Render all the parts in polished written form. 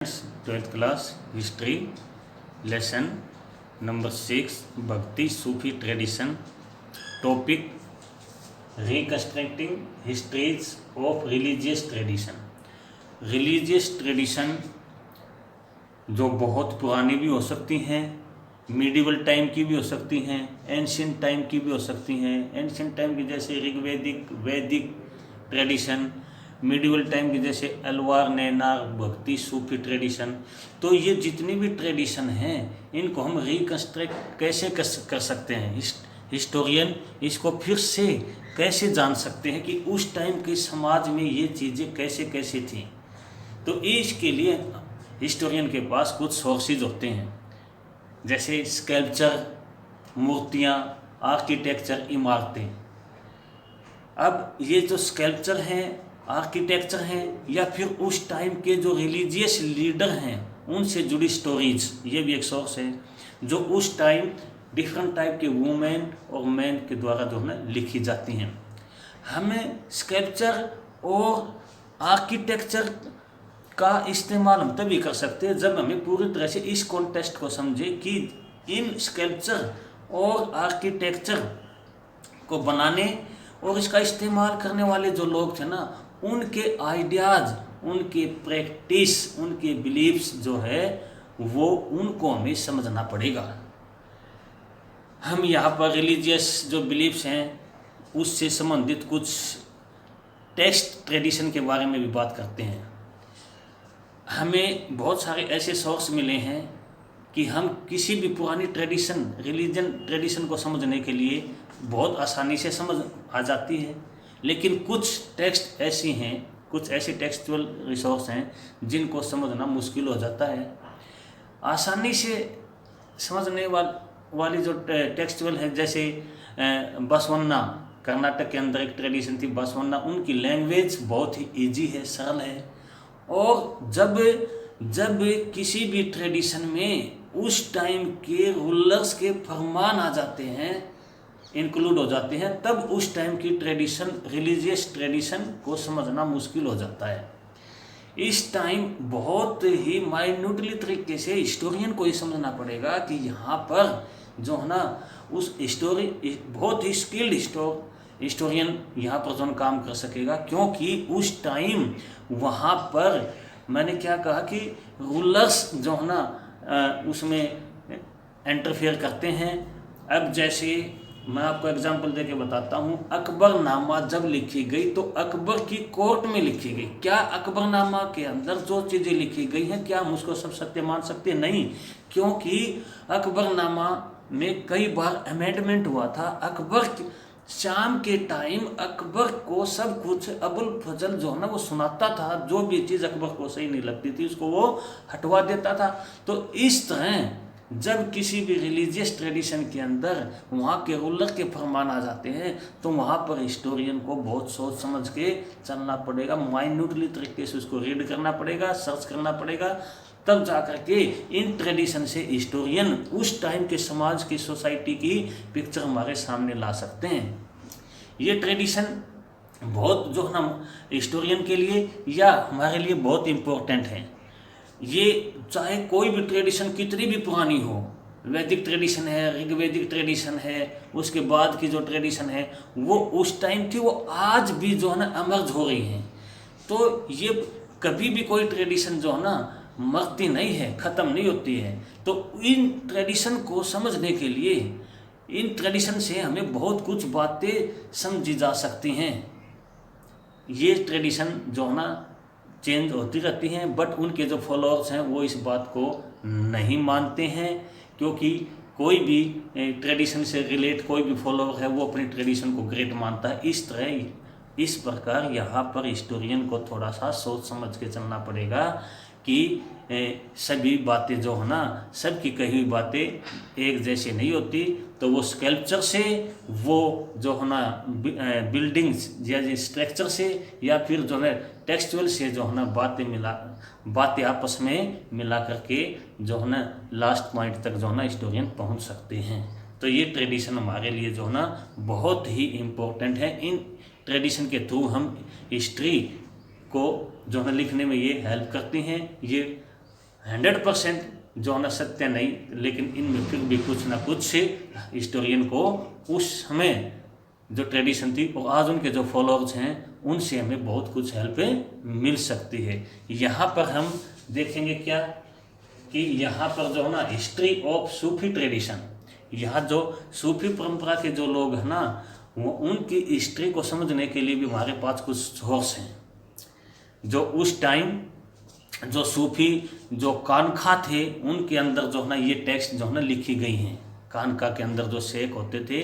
Twelfth class history lesson number 6 Bhakti Sufi tradition. Topic reconstructing histories of religious tradition. Religious tradition जो बहुत पुरानी भी हो सकती हैं, मिडिवल टाइम की भी हो सकती हैं, एंशिएंट टाइम की भी हो सकती हैं। एंशिएंट टाइम की जैसे ऋग्वैदिक वैदिक ट्रेडिशन, मिडिवल टाइम की जैसे अलवार नैनार भक्ति सूफी ट्रेडिशन। तो ये जितनी भी ट्रेडिशन हैं इनको हम रिकंस्ट्रक्ट कैसे कर सकते हैं, हिस्टोरियन इसको फिर से कैसे जान सकते हैं कि उस टाइम के समाज में ये चीज़ें कैसे कैसे थी। तो इसके लिए हिस्टोरियन के पास कुछ सोर्सेज होते हैं, जैसे स्कल्पचर, मूर्तियाँ, आर्किटेक्चर, इमारतें। अब ये जो स्कल्पचर हैं, आर्किटेक्चर हैं, या फिर उस टाइम के जो रिलीजियस लीडर हैं उनसे जुड़ी स्टोरीज, ये भी एक सोर्स है जो उस टाइम डिफरेंट टाइप के वुमेन और मैन के द्वारा जो है लिखी जाती हैं। हमें स्कल्पचर और आर्किटेक्चर का इस्तेमाल हम तभी कर सकते हैं जब हमें पूरी तरह से इस कॉन्टेक्स्ट को समझे कि इन स्कल्पचर और आर्किटेक्चर को बनाने और इसका इस्तेमाल करने वाले जो लोग थे ना, उनके आइडियाज़, उनके प्रैक्टिस, उनके बिलीव्स जो है वो उनको हमें समझना पड़ेगा। हम यहाँ पर रिलीजियस जो बिलीव्स हैं उससे संबंधित कुछ टेक्स्ट ट्रेडिशन के बारे में भी बात करते हैं। हमें बहुत सारे ऐसे सोर्स मिले हैं कि हम किसी भी पुरानी ट्रेडिशन, रिलीजन ट्रेडिशन को समझने के लिए बहुत आसानी से समझ आ जाती है, लेकिन कुछ टेक्स्ट ऐसी हैं, कुछ ऐसे टेक्सचुअल रिसोर्स हैं जिनको समझना मुश्किल हो जाता है। आसानी से समझने वाली जो टेक्सचुअल है, जैसे बसवन्ना, कर्नाटक के अंदर एक ट्रेडिशन थी बसवन्ना। उनकी लैंग्वेज बहुत ही ईजी है, सरल है, और जब किसी भी ट्रेडिशन में उस टाइम के रूलर्स के फरमान आ जाते हैं, इंक्लूड हो जाते हैं, तब उस टाइम की ट्रेडिशन, रिलीजियस ट्रेडिशन को समझना मुश्किल हो जाता है। इस टाइम बहुत ही माइन्यूटली तरीके से हिस्टोरियन को ये समझना पड़ेगा कि यहाँ पर जो है ना उस बहुत ही स्किल्ड हिस्टोरियन यहाँ पर जो काम कर सकेगा, क्योंकि उस टाइम वहाँ पर मैंने क्या कहा कि रूलर्स जो है ना उसमें इंटरफेयर करते हैं। अब जैसे मैं आपको एग्जांपल देके बताता हूँ, अकबरनामा जब लिखी गई तो अकबर की कोर्ट में लिखी गई। क्या अकबरनामा के अंदर जो चीज़ें लिखी गई हैं क्या हम उसको सब सत्य मान सकते? नहीं, क्योंकि अकबरनामा में कई बार अमेंडमेंट हुआ था। अकबर शाम के टाइम अकबर को सब कुछ अबुल फजल जो है ना वो सुनाता था, जो भी चीज़ अकबर को सही नहीं लगती थी उसको वो हटवा देता था। तो इस तरह जब किसी भी रिलीजियस ट्रेडिशन के अंदर वहाँ के रूलर के फरमान आ जाते हैं तो वहाँ पर हिस्टोरियन को बहुत सोच समझ के चलना पड़ेगा, माइन्यूटली तरीके से उसको रीड करना पड़ेगा, सर्च करना पड़ेगा, तब जा कर के इन ट्रेडिशन से हिस्टोरियन उस टाइम के समाज की, सोसाइटी की पिक्चर हमारे सामने ला सकते हैं। ये ट्रेडिशन बहुत जो है ना हिस्टोरियन के लिए या हमारे लिए बहुत इम्पोर्टेंट है। ये चाहे कोई भी ट्रेडिशन कितनी भी पुरानी हो, वैदिक ट्रेडिशन है, ऋग्वैदिक ट्रेडिशन है, उसके बाद की जो ट्रेडिशन है वो उस टाइम थी, वो आज भी जो है ना अमर्ज हो रही हैं। तो ये कभी भी कोई ट्रेडिशन जो है ना मरती नहीं है, ख़त्म नहीं होती है। तो इन ट्रेडिशन को समझने के लिए इन ट्रेडिशन से हमें बहुत कुछ बातें समझी जा सकती हैं। ये ट्रेडिशन जो है ना चेंज होती रहती हैं, बट उनके जो फॉलोअर्स हैं वो इस बात को नहीं मानते हैं, क्योंकि कोई भी ट्रेडिशन से रिलेट कोई भी फॉलोअर है वो अपनी ट्रेडिशन को ग्रेट मानता है। इस प्रकार यहाँ पर हिस्टोरियन को थोड़ा सा सोच समझ के चलना पड़ेगा कि सभी बातें जो है ना, सबकी कही हुई बातें एक जैसी नहीं होती। तो वो स्कल्पचर से, वो जो है ना बिल्डिंग्स या स्ट्रक्चर से, या फिर जो है टेक्सचुअल से जो है ना बातें आपस में मिला करके जो है ना लास्ट पॉइंट तक जो है ना हिस्टोरियन पहुंच सकते हैं। तो ये ट्रेडिशन हमारे लिए जो है ना बहुत ही इम्पोर्टेंट है। इन ट्रेडिशन के थ्रू हम हिस्ट्री को जो है लिखने में ये हेल्प करती हैं। ये 100% जो है ना सत्य नहीं, लेकिन इनमें फिर भी कुछ ना कुछ हिस्टोरियन को उस समय जो ट्रेडिशन थी और आज उनके जो फॉलोअर्स हैं उनसे हमें बहुत कुछ हेल्प मिल सकती है। यहाँ पर हम देखेंगे क्या कि यहाँ पर जो है ना हिस्ट्री ऑफ सूफी ट्रेडिशन, यहाँ जो सूफी परंपरा के जो लोग हैं ना वो उनकी हिस्ट्री को समझने के लिए भी हमारे पास कुछ सोर्स हैं। जो उस टाइम जो सूफी जो कानखा थे उनके अंदर जो है ना ये टेक्स्ट जो है ना लिखी गई हैं। कानखा के अंदर जो शेख होते थे,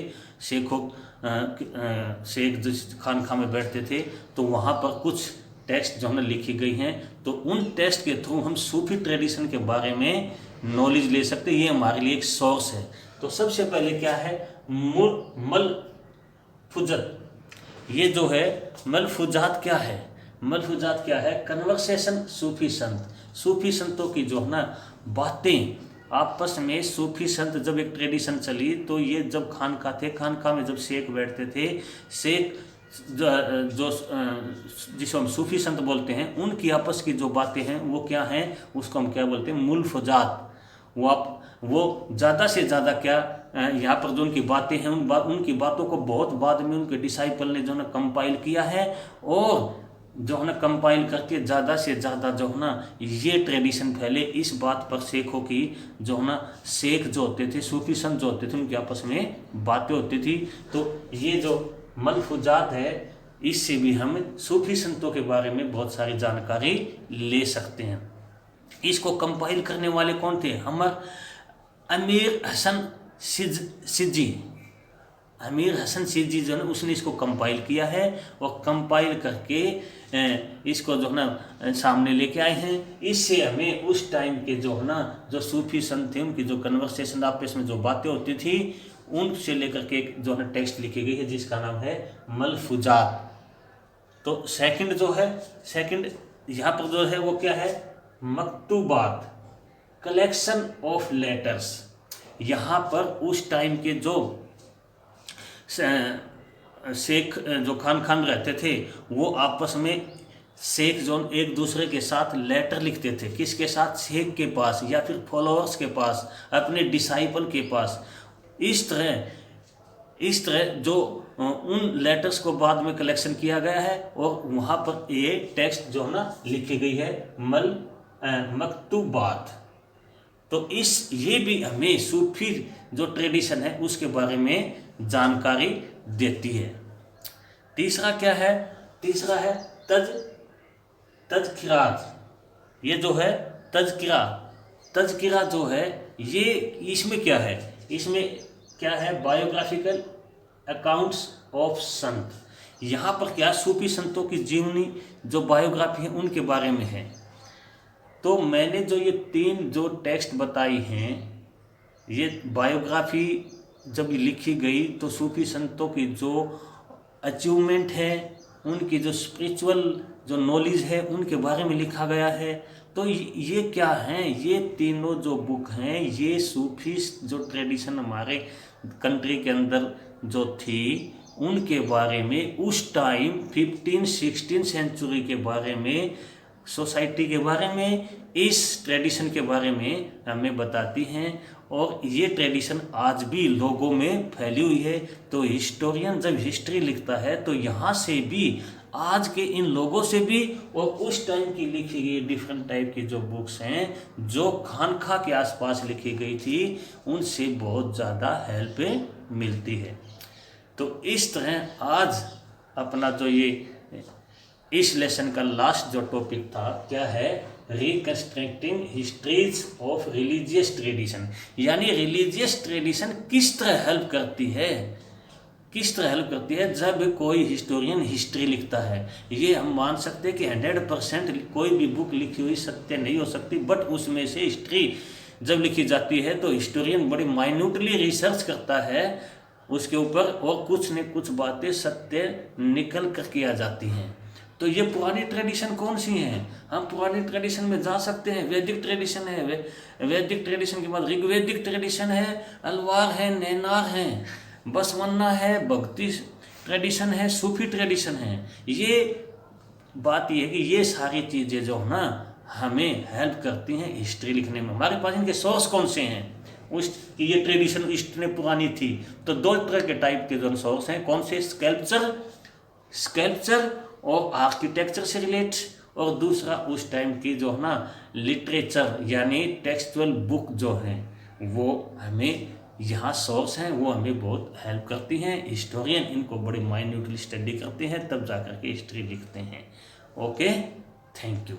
शेख जिस खानखा में बैठते थे तो वहाँ पर कुछ टेक्स्ट जो है ना लिखी गई हैं। तो उन टेक्स्ट के थ्रू हम सूफी ट्रेडिशन के बारे में नॉलेज ले सकते हैं। ये हमारे लिए एक सोर्स है। तो सबसे पहले क्या है, मलफुजत। ये जो है मलफुजात क्या है, मलफुजात क्या है, कन्वर्सेशन सूफी संत, सूफी संतों की जो है ना बातें आपस में। सूफी संत जब एक ट्रेडिशन चली तो ये जब खानका थे, खानका में जब शेख बैठते थे, शेख जो जिसको हम सूफी संत बोलते हैं, उनकी आपस की जो बातें हैं वो क्या हैं, उसको हम क्या बोलते हैं, मुलफुजात। वो ज़्यादा से ज़्यादा क्या यहाँ पर जो उनकी बातें हैं उनकी बातों को बहुत बाद में उनके डिसाइपल ने जो है ना कंपाइल किया है और जो है ना कंपाइल करके ज़्यादा से ज़्यादा जो है ना ये ट्रेडिशन फैले। इस बात पर शेखों की जो है ना, शेख जो होते थे, सूफी संत जो होते थे, उनकी आपस में बातें होती थी। तो ये जो मलफुजात है इससे भी हम सूफी संतों के बारे में बहुत सारी जानकारी ले सकते हैं। इसको कंपाइल करने वाले कौन थे, अमीर हसन सिद्दी। अमीर हसन सिद्दी जो है उसने इसको कंपाइल किया है और कंपाइल करके इसको जो है ना सामने लेके आए हैं। इससे हमें उस टाइम के जो है ना जो सूफी संत थे उनकी जो कन्वर्सेशन आपस में जो बातें होती थी उनसे लेकर के एक जो है टेक्स्ट लिखी गई है जिसका नाम है मलफुजात। तो सेकंड जो है, सेकंड यहाँ पर जो है वो क्या है, मकतूबात, कलेक्शन ऑफ लेटर्स। यहाँ पर उस टाइम के जो शेख जो खान रहते थे वो आपस में शेख जो एक दूसरे के साथ लेटर लिखते थे। किसके साथ, शेख के पास या फिर फॉलोअर्स के पास, अपने डिसाइपल के पास। इस तरह जो उन लेटर्स को बाद में कलेक्शन किया गया है और वहाँ पर ये टेक्स्ट जो है ना लिखी गई है मकतूबात। तो ये भी हमें सूफी जो ट्रेडिशन है उसके बारे में जानकारी देती है। तीसरा क्या है, तीसरा है तज़किरात। ये जो है तज़किरा जो है ये इसमें क्या है, इसमें क्या है, बायोग्राफिकल अकाउंट्स ऑफ संत। यहाँ पर क्या सूफी संतों की जीवनी जो बायोग्राफी है उनके बारे में है। तो मैंने जो ये 3 जो टेक्स्ट बताई हैं, ये बायोग्राफी जब लिखी गई तो सूफी संतों की जो अचीवमेंट है, उनकी जो स्पिरिचुअल जो नॉलेज है उनके बारे में लिखा गया है। तो ये क्या हैं, ये तीनों जो बुक हैं ये सूफी जो ट्रेडिशन हमारे कंट्री के अंदर जो थी उनके बारे में, उस टाइम 15-16 सेंचुरी के बारे में, सोसाइटी के बारे में, इस ट्रेडिशन के बारे में हमें बताती हैं। और ये ट्रेडिशन आज भी लोगों में फैली हुई है। तो हिस्टोरियन जब हिस्ट्री लिखता है तो यहाँ से भी, आज के इन लोगों से भी और उस टाइम की लिखी गई डिफरेंट टाइप की जो बुक्स हैं जो खानखा के आसपास लिखी गई थी उनसे बहुत ज़्यादा हेल्प मिलती है। तो इस तरह आज अपना जो ये इस लेसन का लास्ट जो टॉपिक था क्या है, reconstructing histories of religious tradition. यानी रिलीजियस ट्रेडिशन किस तरह हेल्प करती है, किस तरह हेल्प करती है जब कोई हिस्टोरियन हिस्ट्री लिखता है। ये हम मान सकते हैं कि 100% कोई भी बुक लिखी हुई सत्य नहीं हो सकती, बट उसमें से हिस्ट्री जब लिखी जाती है तो हिस्टोरियन बड़ी माइन्यूटली रिसर्च करता है उसके ऊपर और कुछ न कुछ बातें सत्य निकल कर के आ जाती हैं। तो ये पुरानी ट्रेडिशन कौन सी हैं, हम पुरानी ट्रेडिशन में जा सकते हैं। वैदिक ट्रेडिशन है, वैदिक ट्रेडिशन के बाद ऋग्वैदिक ट्रेडिशन है, अलवार है, नैनार है, बसवन्ना है, भक्ति ट्रेडिशन है, सूफी ट्रेडिशन है। ये बात ये है कि ये सारी चीज़ें जो है ना हमें हेल्प करती हैं हिस्ट्री लिखने में। हमारे पास इनके सोर्स कौन से हैं, उस ये ट्रेडिशन इतने पुरानी थी तो दो तरह के टाइप के जो सोर्स हैं, कौन से, स्कल्पचर और आर्किटेक्चर से रिलेट, और दूसरा उस टाइम की जो है ना लिटरेचर यानी टेक्सचुअल बुक जो हैं वो हमें यहाँ सोर्स हैं, वो हमें बहुत हेल्प करती हैं। हिस्टोरियन इनको बड़ी माइन्यूटली स्टडी करते हैं तब जाकर के हिस्ट्री लिखते हैं। Okay, thank you.